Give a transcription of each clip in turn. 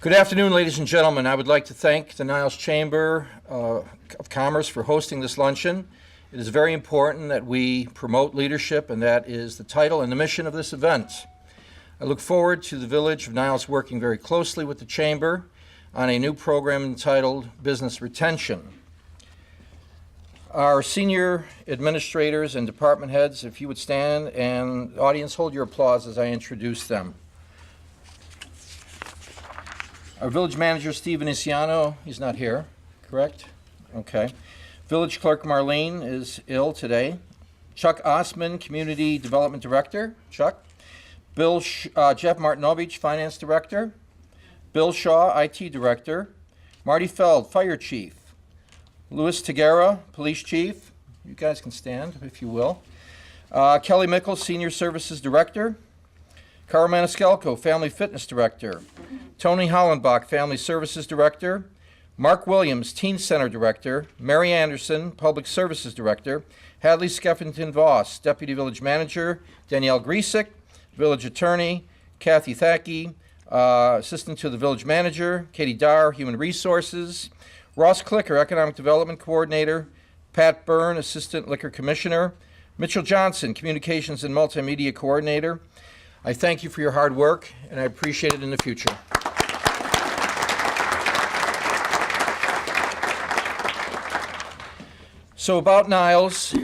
Good afternoon, ladies and gentlemen. I would like to thank the Niles Chamber of Commerce for hosting this luncheon. It is very important that we promote leadership, and that is the title and the mission of this event. I look forward to the Village of Niles working very closely with the Chamber on a new program entitled Business Retention. Our senior administrators and department heads, if you would stand, and audience, hold your applause as I introduce them. Our village manager, Steve Veniciano, he's not here, correct? Okay. Village clerk Marlene is ill today. Chuck Osman, community development director. Chuck. Jeff Martinovich, finance director. Bill Shaw, IT director. Marty Feld, fire chief. Louis Tegera, police chief. You guys can stand, if you will. Kelly Mickles, senior services director. Carl Maniscalco, family fitness director. Tony Hollenbach, family services director. Mark Williams, teen center director. Mary Anderson, public services director. Hadley Skeffington Voss, deputy village manager. Danielle Griesick, village attorney. Kathy Thackey, assistant to the village manager. Katie Darr, human resources. Ross Clicker, economic development coordinator. Pat Byrne, assistant liquor commissioner. Mitchell Johnson, communications and multimedia coordinator. I thank you for your hard work, and I appreciate it in the future. So about Niles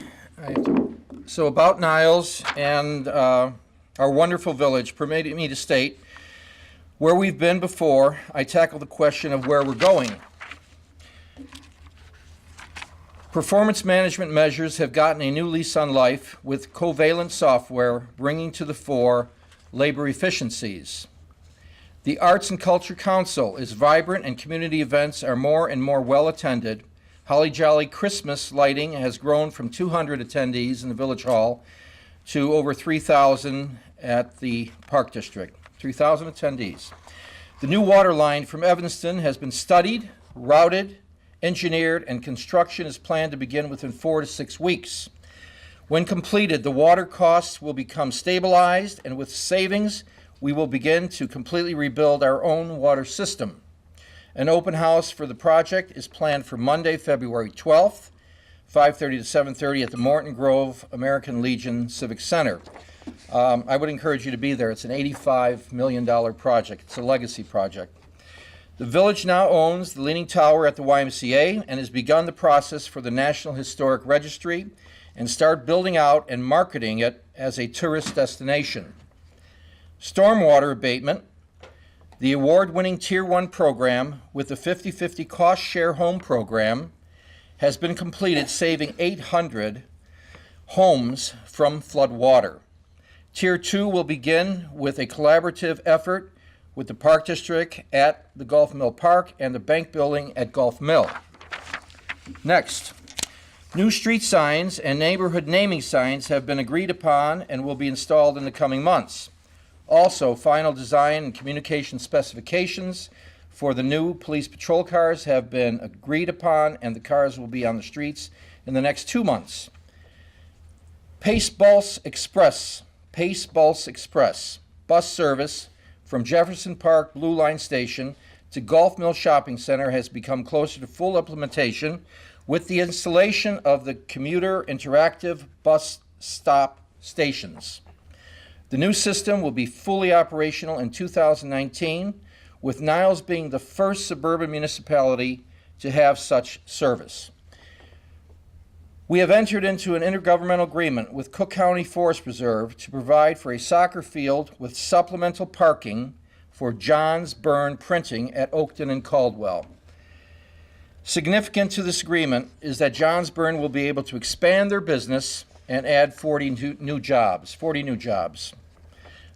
and our wonderful village, permit me to state where we've been before I tackle the question of where we're going. Performance management measures have gotten a new lease on life, with covalent software bringing to the fore labor efficiencies. The Arts and Culture Council is vibrant, and community events are more and more well attended. Holly Jolly Christmas lighting has grown from 200 attendees in the Village Hall to over 3,000 at the Park District. 3,000 attendees. The new water line from Evanston has been studied, routed, engineered, and construction is planned to begin within 4 to 6 weeks. When completed, the water costs will become stabilized, and with savings, we will begin to completely rebuild our own water system. An open house for the project is planned for Monday, February 12th, 5:30 to 7:30 at the Morton Grove American Legion Civic Center. I would encourage you to be there. It's an $85 million project. It's a legacy project. The village now owns the Leaning Tower at the YMCA and has begun the process for the National Historic Registry and start building out and marketing it as a tourist destination. Stormwater abatement. The award-winning Tier 1 program with the 50/50 cost share home program has been completed, saving 800 homes from flood water. Tier 2 will begin with a collaborative effort with the Park District at the Gulf Mill Park and the bank building at Gulf Mill. Next, new street signs and neighborhood naming signs have been agreed upon and will be installed in the coming months. Also, final design and communication specifications for the new police patrol cars have been agreed upon, and the cars will be on the streets in the next 2 months. Pace Bus Express bus service from Jefferson Park Blue Line Station to Gulf Mill Shopping Center has become closer to full implementation with the installation of the commuter interactive bus stop stations. The new system will be fully operational in 2019, with Niles being the first suburban municipality to have such service. We have entered into an intergovernmental agreement with Cook County Forest Preserve to provide for a soccer field with supplemental parking for Johns Byrne Printing at Oakton and Caldwell. Significant to this agreement is that Johns Byrne will be able to expand their business and add 40 new jobs.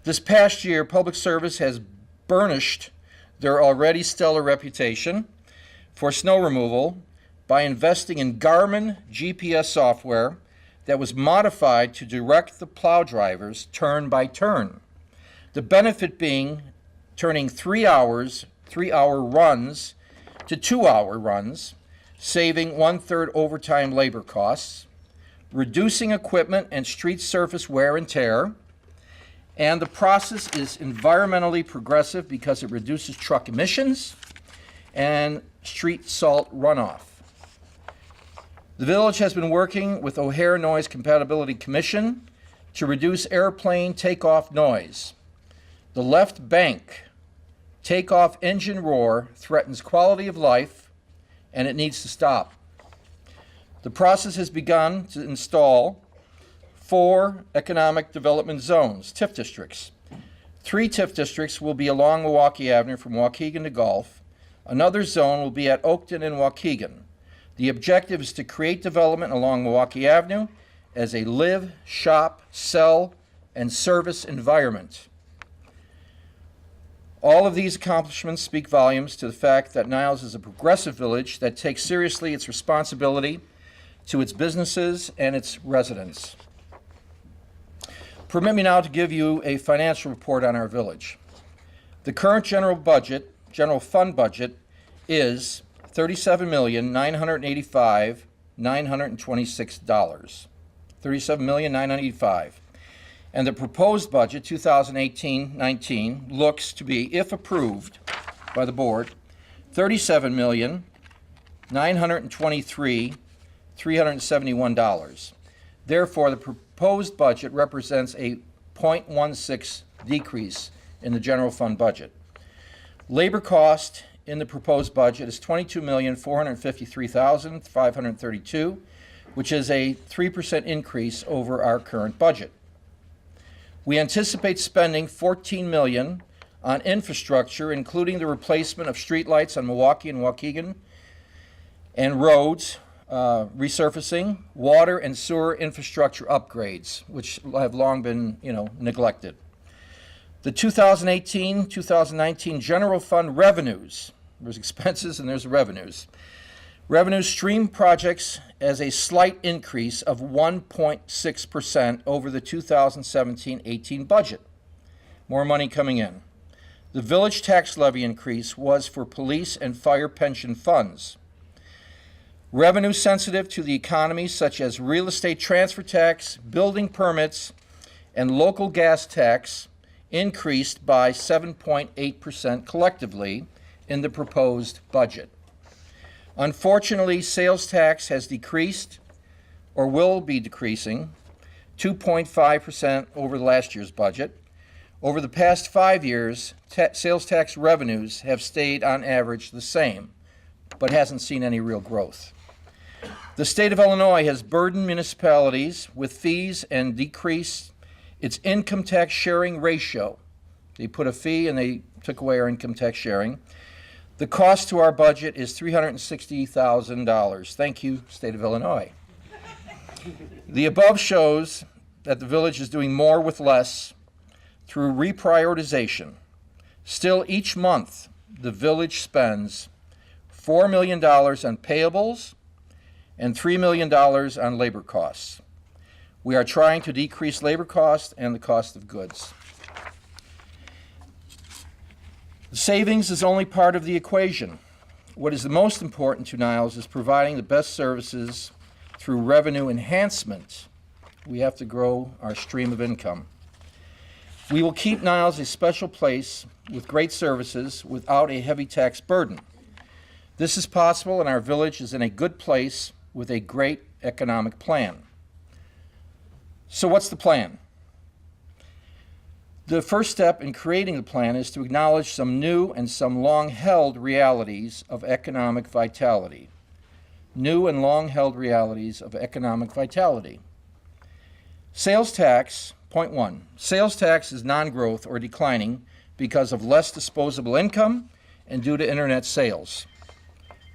This past year, Public Service has burnished their already stellar reputation for snow removal by investing in Garmin GPS software that was modified to direct the plow drivers turn by turn. The benefit being turning 3-hour runs to 2-hour runs, saving 1/3 overtime labor costs, reducing equipment and street surface wear and tear, And the process is environmentally progressive because it reduces truck emissions and street salt runoff. The village has been working with O'Hare Noise Compatibility Commission to reduce airplane takeoff noise. The left bank takeoff engine roar threatens quality of life, and it needs to stop. The process has begun to install 4 economic development zones, TIF districts. 3 TIF districts will be along Milwaukee Avenue from Waukegan to Gulf. Another zone will be at Oakton and Waukegan. The objective is to create development along Milwaukee Avenue as a live, shop, sell, and service environment. All of these accomplishments speak volumes to the fact that Niles is a progressive village that takes seriously its responsibility to its businesses and its residents. Permit me now to give you a financial report on our village. The current general fund budget is $37,985,926. $37,985,000. And the proposed budget, 2018-19, looks to be, if approved by the board, $37,923,371. Therefore, the proposed budget represents a 0.16 decrease in the general fund budget. Labor cost in the proposed budget is $22,453,532, which is a 3% increase over our current budget. We anticipate spending $14 million on infrastructure, including the replacement of streetlights on Milwaukee and Waukegan, and roads, resurfacing, water and sewer infrastructure upgrades, which have long been, neglected. The 2018-2019 general fund revenues, there's expenses and there's revenues. Revenue stream projects as a slight increase of 1.6% over the 2017-18 budget. More money coming in. The village tax levy increase was for police and fire pension funds. Revenue sensitive to the economy, such as real estate transfer tax, building permits, and local gas tax, increased by 7.8% collectively in the proposed budget. Unfortunately, sales tax has decreased, or will be decreasing, 2.5% over last year's budget. Over the past 5 years, sales tax revenues have stayed on average the same, but hasn't seen any real growth. The state of Illinois has burdened municipalities with fees and decreased its income tax sharing ratio. They put a fee and they took away our income tax sharing. The cost to our budget is $360,000. Thank you, state of Illinois. The above shows that the village is doing more with less through reprioritization. Still, each month, the village spends $4 million on payables and $3 million on labor costs. We are trying to decrease labor costs and the cost of goods. The savings is only part of the equation. What is the most important to Niles is providing the best services through revenue enhancement. We have to grow our stream of income. We will keep Niles a special place with great services without a heavy tax burden. This is possible, and our village is in a good place with a great economic plan. So what's the plan? The first step in creating the plan is to acknowledge some new and some long-held realities of economic vitality. New and long-held realities of economic vitality. Sales tax, point 1. Sales tax is non-growth or declining because of less disposable income and due to internet sales.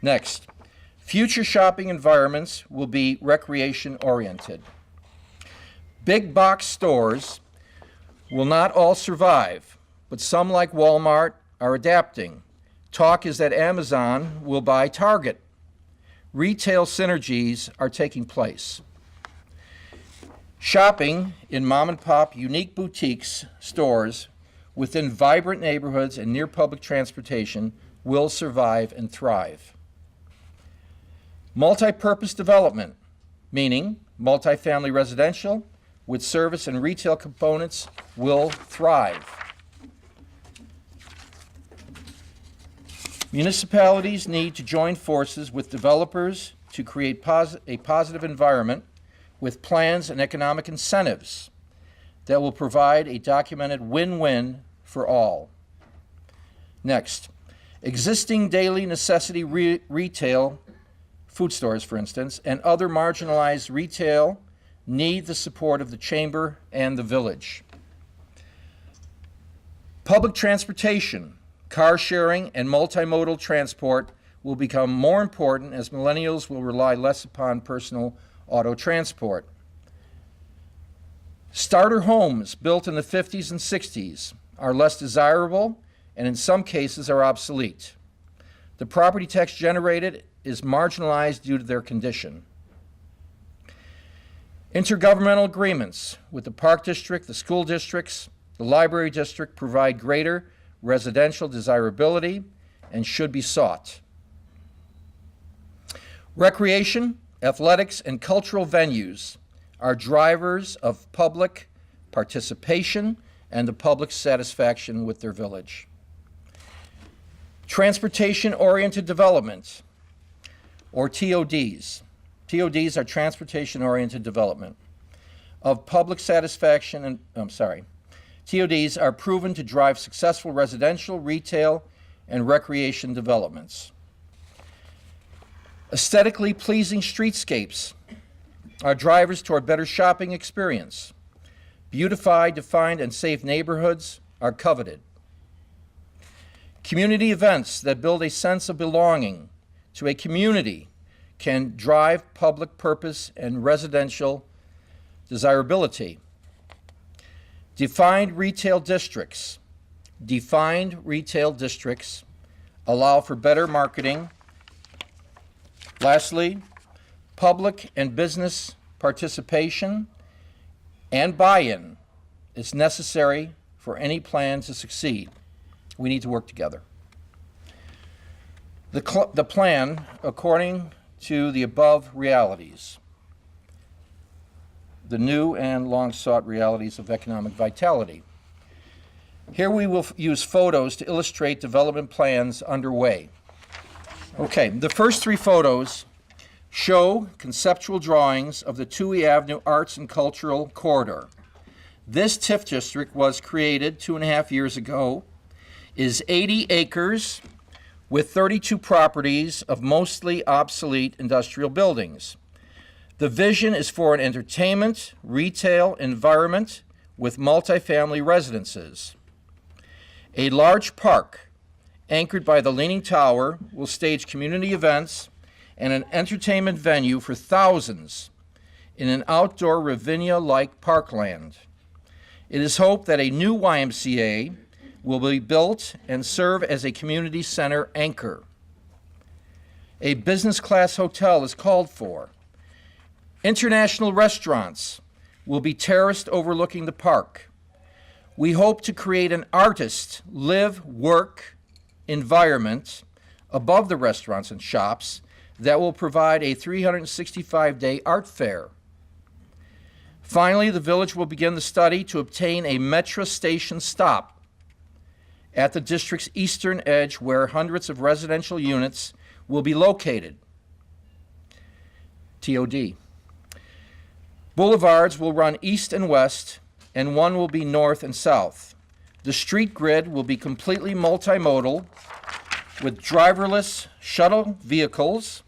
Next, future shopping environments will be recreation-oriented. Big box stores will not all survive, but some, like Walmart, are adapting. Talk is that Amazon will buy Target. Retail synergies are taking place. Shopping in mom-and-pop unique boutiques, stores, within vibrant neighborhoods and near public transportation will survive and thrive. Multi-purpose development, meaning multifamily residential, with service and retail components will thrive. Municipalities need to join forces with developers to create a positive environment with plans and economic incentives that will provide a documented win-win for all. Next, existing daily necessity retail, food stores for instance, and other marginalized retail need the support of the Chamber and the village. Public transportation, car sharing, and multimodal transport will become more important as millennials will rely less upon personal auto transport. Starter homes built in the 50s and 60s are less desirable and in some cases are obsolete. The property tax generated is marginalized due to their condition. Intergovernmental agreements with the Park District, the school districts, the library district provide greater residential desirability and should be sought. Recreation, athletics, and cultural venues are drivers of public participation and the public's satisfaction with their village. Transportation-oriented development, or TODs. TODs are transportation-oriented development of public satisfaction and, TODs are proven to drive successful residential, retail, and recreation developments. Aesthetically pleasing streetscapes are drivers toward better shopping experience. Beautified, defined, and safe neighborhoods are coveted. Community events that build a sense of belonging to a community can drive public purpose and residential desirability. Defined retail districts allow for better marketing. Lastly, public and business participation and buy-in is necessary for any plan to succeed. We need to work together. The plan, according to the above realities, the new and long-sought realities of economic vitality. Here we will use photos to illustrate development plans underway. Okay, the first three photos show conceptual drawings of the Touhy Avenue Arts and Cultural Corridor. This TIF district was created 2.5 years ago, is 80 acres with 32 properties of mostly obsolete industrial buildings. The vision is for an entertainment, retail environment with multifamily residences. A large park anchored by the Leaning Tower will stage community events and an entertainment venue for thousands in an outdoor Ravinia-like parkland. It is hoped that a new YMCA will be built and serve as a community center anchor. A business-class hotel is called for. International restaurants will be terraced overlooking the park. We hope to create an artist live-work environment above the restaurants and shops that will provide a 365-day art fair. Finally, the village will begin the study to obtain a metro station stop at the district's eastern edge where hundreds of residential units will be located. TOD. Boulevards will run east and west, and one will be north and south. The street grid will be completely multimodal with driverless shuttle vehicles.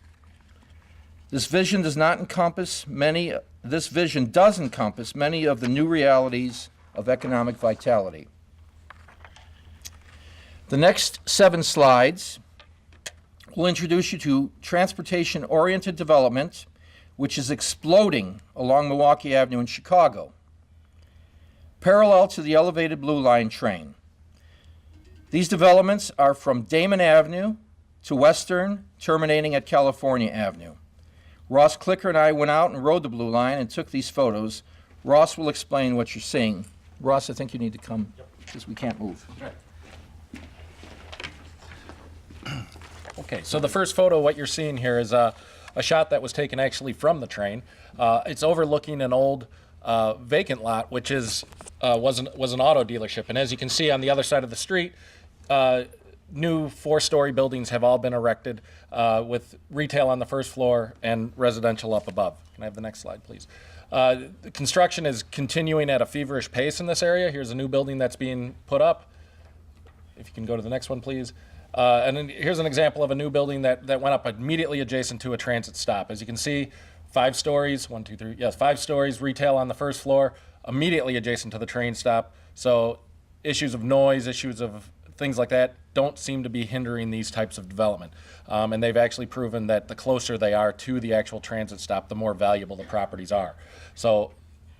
This vision does encompass many of the new realities of economic vitality. The next 7 slides will introduce you to transportation-oriented development, which is exploding along Milwaukee Avenue in Chicago, parallel to the elevated Blue Line train. These developments are from Damon Avenue to Western, terminating at California Avenue. Ross Clicker and I went out and rode the Blue Line and took these photos. Ross will explain what you're seeing. Ross, I think you need to come because we can't move. Okay, so the first photo, what you're seeing here is a shot that was taken actually from the train. It's overlooking an old vacant lot, which was an auto dealership. And as you can see on the other side of the street, new 4-story buildings have all been erected with retail on the first floor and residential up above. Can I have the next slide, please? The construction is continuing at a feverish pace in this area. Here's a new building that's being put up. If you can go to the next one, please. And then here's an example of a new building that went up immediately adjacent to a transit stop. As you can see, 5 stories, 1, 2, 3, yes, 5 stories, retail on the first floor, immediately adjacent to the train stop. So issues of noise, issues of things like that don't seem to be hindering these types of development. And they've actually proven that the closer they are to the actual transit stop, the more valuable the properties are. So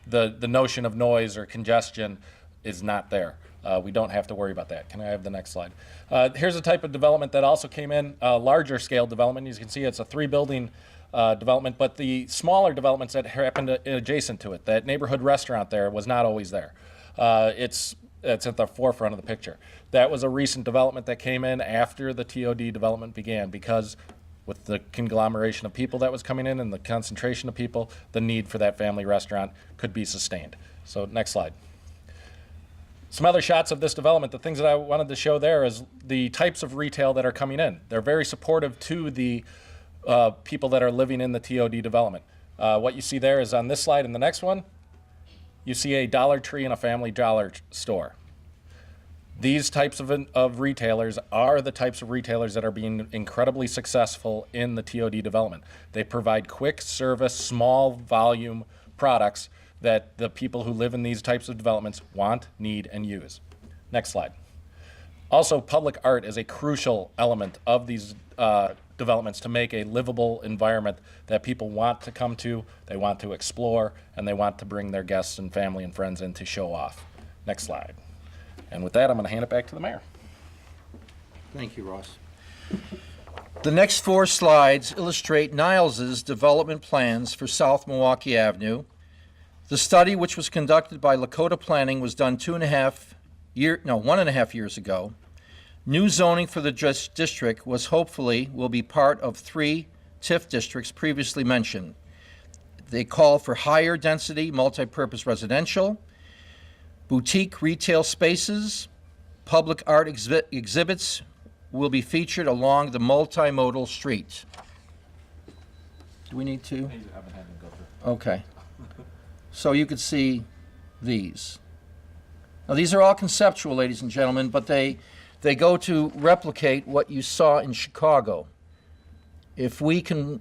the notion of noise or congestion is not there. We don't have to worry about that. Can I have the next slide? Here's a type of development that also came in, larger scale development. As you can see, it's a 3-building development, but the smaller developments that happened adjacent to it, that neighborhood restaurant there was not always there. It's at the forefront of the picture. That was a recent development that came in after the TOD development began, because with the conglomeration of people that was coming in and the concentration of people, the need for that family restaurant could be sustained. So next slide. Some other shots of this development. The things that I wanted to show there is the types of retail that are coming in. They're very supportive to the people that are living in the TOD development. What you see there is on this slide and the next one, you see a Dollar Tree and a Family Dollar store. These types of retailers are the types of retailers that are being incredibly successful in the TOD development. They provide quick service, small volume products that the people who live in these types of developments want, need, and use. Next slide. Also, public art is a crucial element of these developments to make a livable environment that people want to come to, they want to explore, and they want to bring their guests and family and friends in to show off. Next slide. And with that, I'm going to hand it back to the mayor. Thank you, Ross. The next 4 slides illustrate Niles's development plans for South Milwaukee Avenue. The study, which was conducted by Lakota Planning, was done 1.5 years ago. New zoning for the district will be part of 3 TIF districts previously mentioned. They call for higher density multi-purpose residential, boutique retail spaces, public art exhibits will be featured along the multimodal street. Do we need to? I haven't had them go through. Okay. So you could see these. Now these are all conceptual, ladies and gentlemen, but they go to replicate what you saw in Chicago. If we can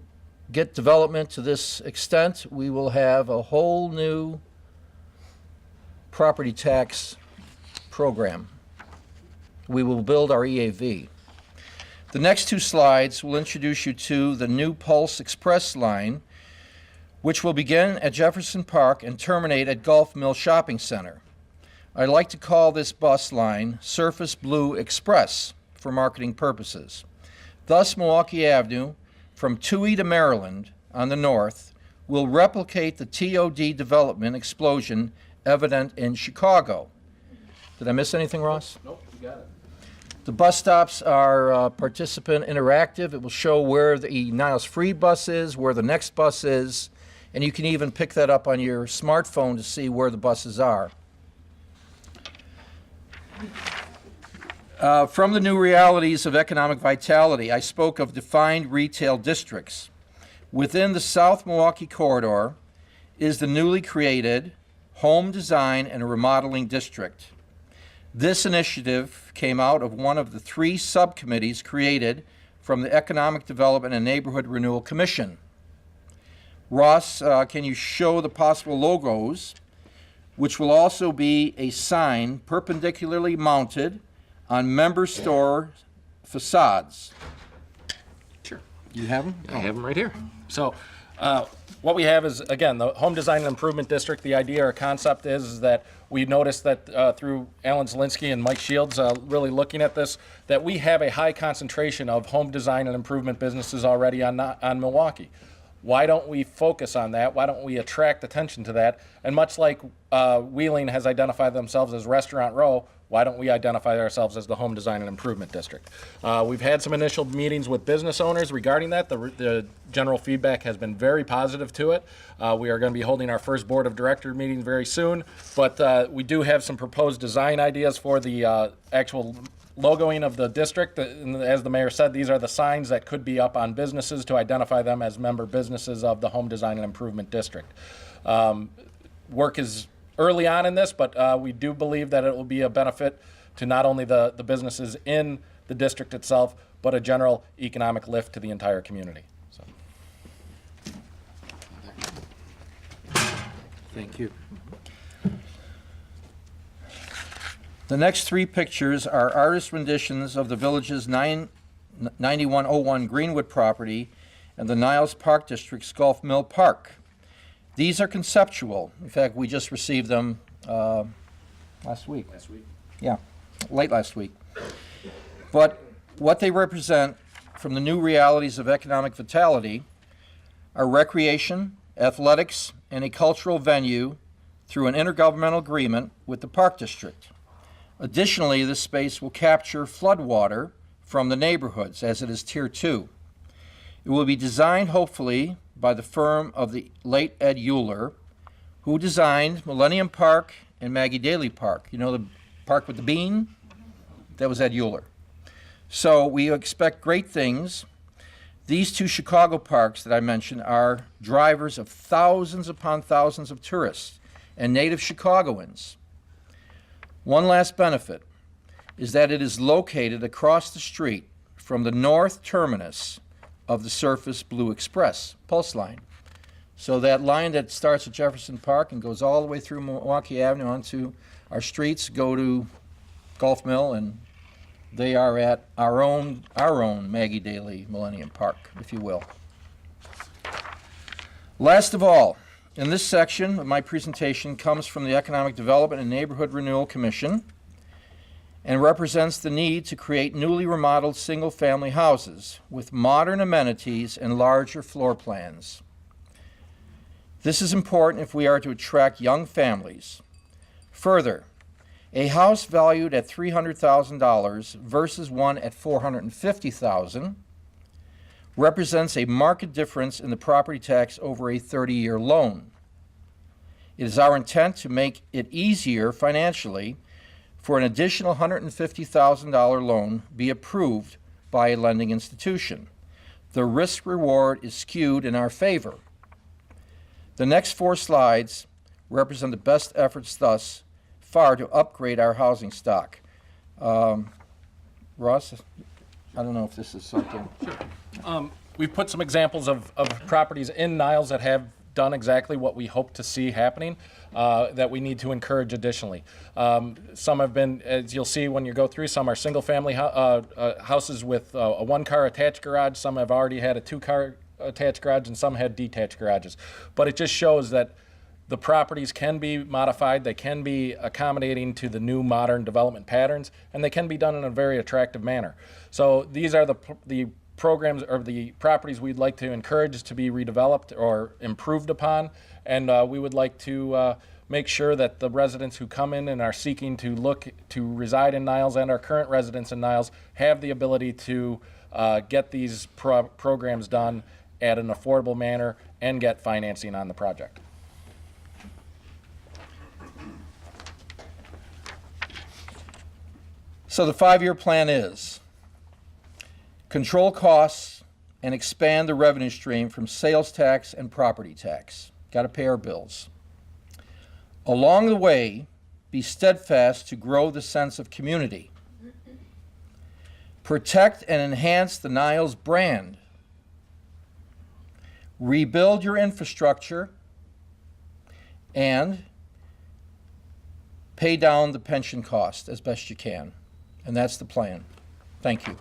get development to this extent, we will have a whole new property tax program. We will build our EAV. The next 2 slides will introduce you to the new Pulse Express line, which will begin at Jefferson Park and terminate at Gulf Mill Shopping Center. I like to call this bus line Surface Blue Express for marketing purposes. Thus, Milwaukee Avenue, from Touhy to Maryland on the north, will replicate the TOD development explosion evident in Chicago. Did I miss anything, Ross? Nope, you got it. The bus stops are participant interactive. It will show where the Niles free bus is, where the next bus is, and you can even pick that up on your smartphone to see where the buses are. From the new realities of economic vitality, I spoke of defined retail districts. Within the South Milwaukee corridor is the newly created Home Design and Remodeling District. This initiative came out of one of the 3 subcommittees created from the Economic Development and Neighborhood Renewal Commission. Ross, can you show the possible logos, which will also be a sign perpendicularly mounted on member store facades? Sure. You have them? I have them right here. So what we have is, again, the Home Design and Improvement District. The idea or concept is that we noticed that through Alan Zielinski and Mike Shields really looking at this, that we have a high concentration of home design and improvement businesses already on Milwaukee. Why don't we focus on that? Why don't we attract attention to that? And much like Wheeling has identified themselves as Restaurant Row, why don't we identify ourselves as the Home Design and Improvement District? We've had some initial meetings with business owners regarding that. The general feedback has been very positive to it. We are going to be holding our first board of director meeting very soon, but we do have some proposed design ideas for the actual logoing of the district. As the mayor said, these are the signs that could be up on businesses to identify them as member businesses of the Home Design and Improvement District. Work is early on in this, but we do believe that it will be a benefit to not only the businesses in the district itself, but a general economic lift to the entire community. So. Thank you. The next three pictures are artist renditions of the village's 9101 Greenwood property and the Niles Park District's Gulf Mill Park. These are conceptual. In fact, we just received them last week. Yeah, late last week. But what they represent from the new realities of economic vitality are recreation, athletics, and a cultural venue through an intergovernmental agreement with the Park District. Additionally, this space will capture floodwater from the neighborhoods as it is Tier 2. It will be designed, hopefully, by the firm of the late Ed Euler, who designed Millennium Park and Maggie Daley Park. You know the park with the bean? That was Ed Euler. So we expect great things. These two Chicago parks that I mentioned are drivers of thousands upon thousands of tourists and native Chicagoans. One last benefit is that it is located across the street from the north terminus of the Surface Blue Express Pulse line. So that line that starts at Jefferson Park and goes all the way through Milwaukee Avenue onto our streets go to Gulf Mill, and they are at our own Maggie Daley Millennium Park, if you will. Last of all, in this section of my presentation comes from the Economic Development and Neighborhood Renewal Commission and represents the need to create newly remodeled single-family houses with modern amenities and larger floor plans. This is important if we are to attract young families. Further, a house valued at $300,000 versus one at $450,000 represents a marked difference in the property tax over a 30-year loan. It is our intent to make it easier financially for an additional $150,000 loan be approved by a lending institution. The risk-reward is skewed in our favor. The next 4 slides represent the best efforts thus far to upgrade our housing stock. Ross, I don't know if this is something. Sure. We've put some examples of properties in Niles that have done exactly what we hope to see happening, that we need to encourage additionally. Some have been, as you'll see when you go through, some are single-family houses with a 1-car attached garage. Some have already had a 2-car attached garage, and some had detached garages. But it just shows that the properties can be modified, they can be accommodating to the new modern development patterns, and they can be done in a very attractive manner. So these are the programs or the properties we'd like to encourage to be redeveloped or improved upon, and we would like to make sure that the residents who come in and are seeking to look to reside in Niles and our current residents in Niles have the ability to get these programs done at an affordable manner and get financing on the project. So the 5-year plan is control costs and expand the revenue stream from sales tax and property tax. Got to pay our bills. Along the way, be steadfast to grow the sense of community. Protect and enhance the Niles brand. Rebuild your infrastructure and pay down the pension cost as best you can. And that's the plan. Thank you.